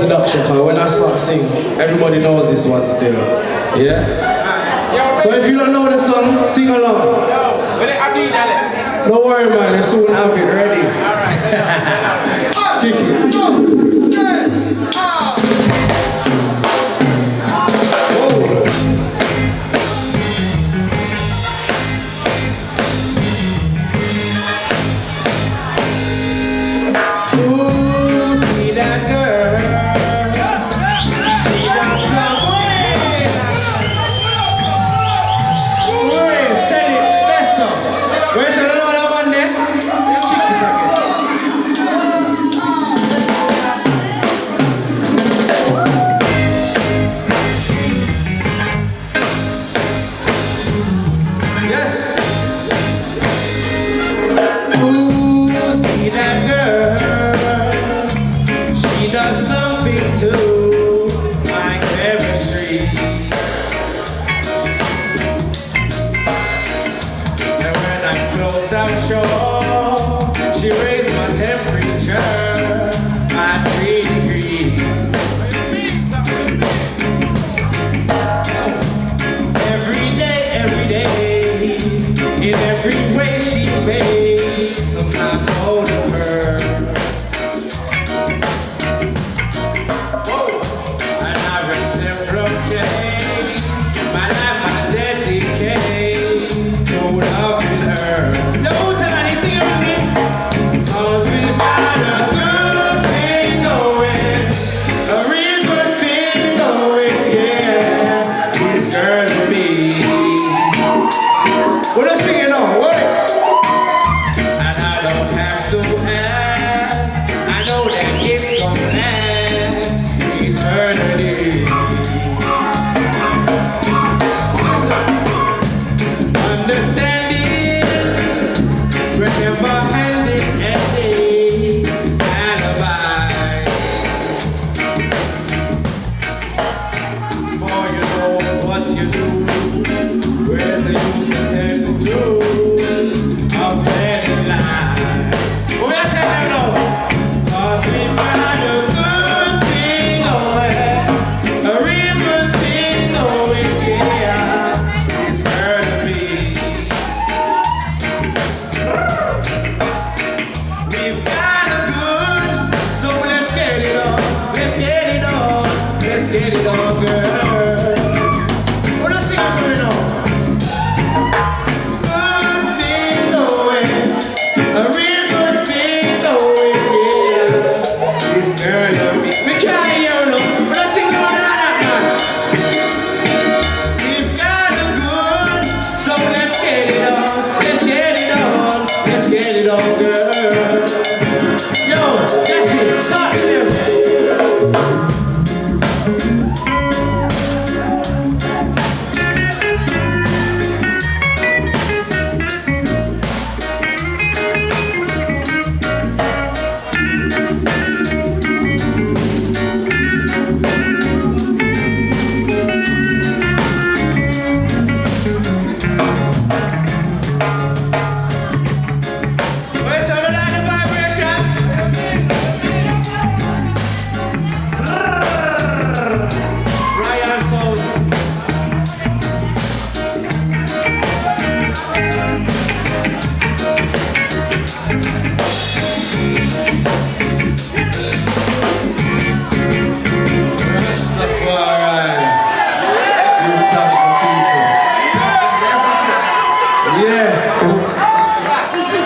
Introduction, because when I start singing, everybody knows this one still. Yeah? So if you don't know the song, sing along. Don't worry, man, you soon have it ready. Kick it. I'm sure she raised my temperature by 3 degrees. Every day, in every way she makes some kind of hold of her. And I reciprocate, my life I dedicate to loving her. Hootananny, sing it with me. 'Cause we got a good thing going, a real good thing going, yeah. This girl and me. Well, let's sing it on, what? And I don't have to ask, I know that it's gonna last eternity. Listen, understanding, remember handing any alibi. For you know what you do, where's the use of telling the truth of telling lies? Well, we gotta tell them no. 'Cause we got a good thing going, a real good thing going, yeah. It's her to me. We've got a good, so let's get it on, let's get it on, let's get it on, girl. Well, let's sing it for me now. Good thing going, a real good thing going, yeah. This girl of me. We can't hear no, but let's sing louder than that, man. We've got a good, so let's get it on, let's get it on, let's get it on, girl. Yo, that's it, talk to them. Where's some of that vibration? Royal sound. Rastafari. You talk to people. Yeah.